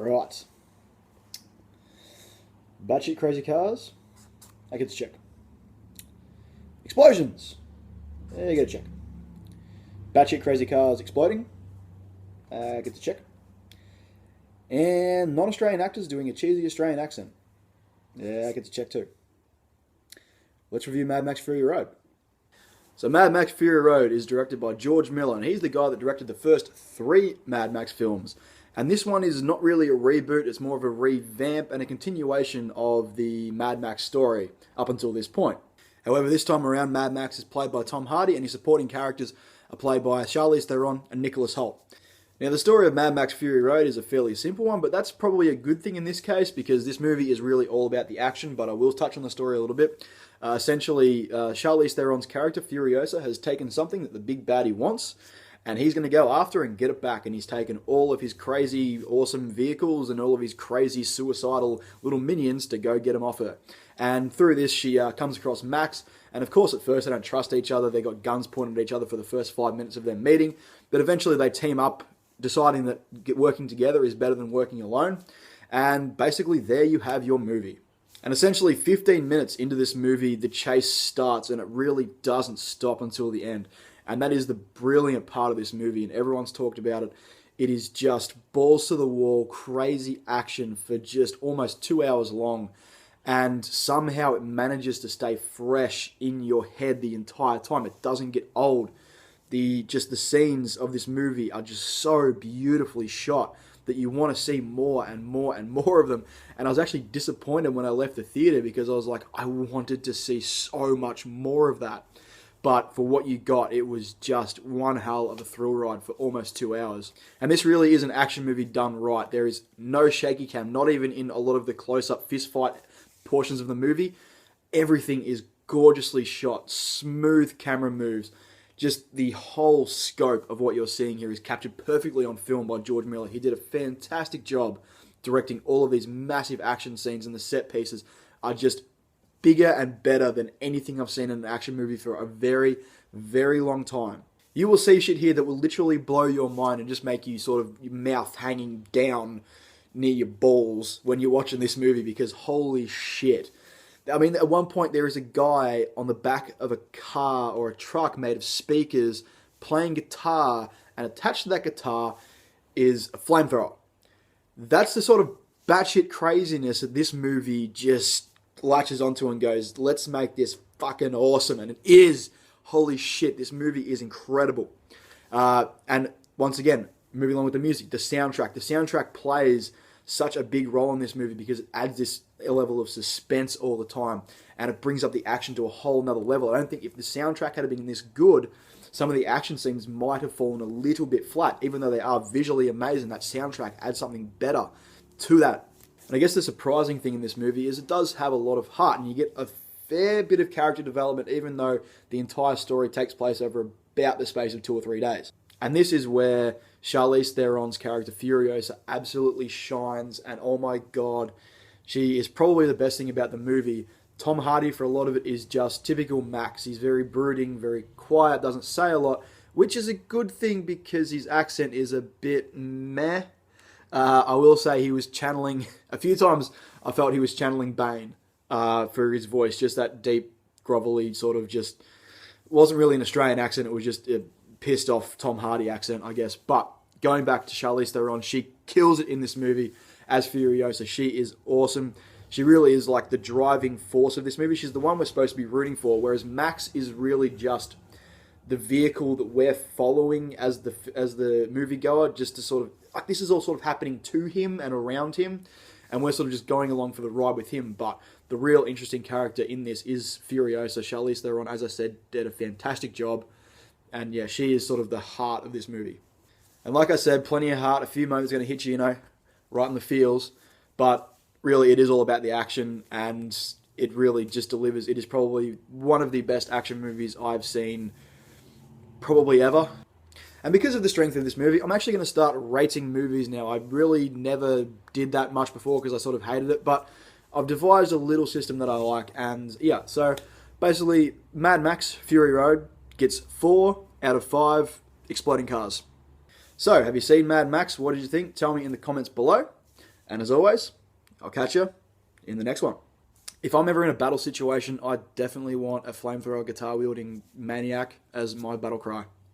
Right. Batshit crazy cars. I get to check. Explosions. There you get to check. Batshit crazy cars exploding. I get to check. And non-Australian actors doing a cheesy Australian accent. Yeah, I get to check too. Let's review Mad Max Fury Road. So Mad Max Fury Road is directed by George Miller, and he's the guy that directed the first 3 Mad Max films. And this one is not really a reboot, it's more of a revamp and a continuation of the Mad Max story up until this point. However, this time around, Mad Max is played by Tom Hardy, and his supporting characters are played by Charlize Theron and Nicholas Hoult. Now, the story of Mad Max Fury Road is a fairly simple one, but that's probably a good thing in this case because this movie is really all about the action, but I will touch on the story a little bit. Essentially, Charlize Theron's character, Furiosa, has taken something that the big baddie wants, and he's going to go after and get it back, and he's taken all of his crazy, awesome vehicles and all of his crazy, suicidal little minions to go get them off her. And through this, she comes across Max, and of course, at first, they don't trust each other. They got guns pointed at each other for the first 5 minutes of their meeting, but eventually they team up, deciding that working together is better than working alone. And basically, there you have your movie. And essentially, 15 minutes into this movie, the chase starts, and it really doesn't stop until the end. And that is the brilliant part of this movie, and everyone's talked about it. It is just balls to the wall, crazy action for just almost 2 hours long. And somehow it manages to stay fresh in your head the entire time. It doesn't get old. The scenes of this movie are just so beautifully shot that you want to see more and more and more of them. And I was actually disappointed when I left the theater because I was like, I wanted to see so much more of that. But for what you got, it was just one hell of a thrill ride for almost 2 hours. And this really is an action movie done right. There is no shaky cam, not even in a lot of the close-up fistfight portions of the movie. Everything is gorgeously shot, smooth camera moves. Just the whole scope of what you're seeing here is captured perfectly on film by George Miller. He did a fantastic job directing all of these massive action scenes, and the set pieces are just bigger and better than anything I've seen in an action movie for a very, very long time. You will see shit here that will literally blow your mind and just make you sort of your mouth hanging down near your balls when you're watching this movie because holy shit. I mean, at one point there is a guy on the back of a car or a truck made of speakers playing guitar, and attached to that guitar is a flamethrower. That's the sort of batshit craziness that this movie just latches onto and goes, let's make this fucking awesome. And it is. Holy shit, this movie is incredible. And once again, moving along with the music, the soundtrack. The soundtrack plays such a big role in this movie because it adds this level of suspense all the time, and it brings up the action to a whole nother level. I don't think if the soundtrack had been this good, some of the action scenes might have fallen a little bit flat. Even though they are visually amazing, that soundtrack adds something better to that. And I guess the surprising thing in this movie is it does have a lot of heart, and you get a fair bit of character development, even though the entire story takes place over about the space of 2 or 3 days. And this is where Charlize Theron's character Furiosa absolutely shines, and oh my god, she is probably the best thing about the movie. Tom Hardy, for a lot of it, is just typical Max. He's very brooding, very quiet, doesn't say a lot, which is a good thing because his accent is a bit meh. I will say he was channeling, a few times I felt he was channeling Bane for his voice, just that deep, grovelly sort of just, wasn't really an Australian accent, it was just a pissed off Tom Hardy accent, I guess. But going back to Charlize Theron, she kills it in this movie as Furiosa. She is awesome. She really is like the driving force of this movie. She's the one we're supposed to be rooting for, whereas Max is really just the vehicle that we're following as the moviegoer, just to sort of, like, this is all sort of happening to him and around him, and we're sort of just going along for the ride with him. But the real interesting character in this is Furiosa. Charlize Theron, as I said, did a fantastic job, and yeah, she is sort of the heart of this movie. And like I said, plenty of heart, a few moments going to hit you, right in the feels, but really it is all about the action, and it really just delivers. It is probably one of the best action movies I've seen probably ever. And because of the strength of this movie, I'm actually going to start rating movies now. I really never did that much before because I sort of hated it, but I've devised a little system that I like, and yeah, so basically Mad Max Fury Road gets 4 out of 5 exploding cars. So, have you seen Mad Max? What did you think? Tell me in the comments below. And as always, I'll catch you in the next one. If I'm ever in a battle situation, I definitely want a flamethrower guitar wielding maniac as my battle cry.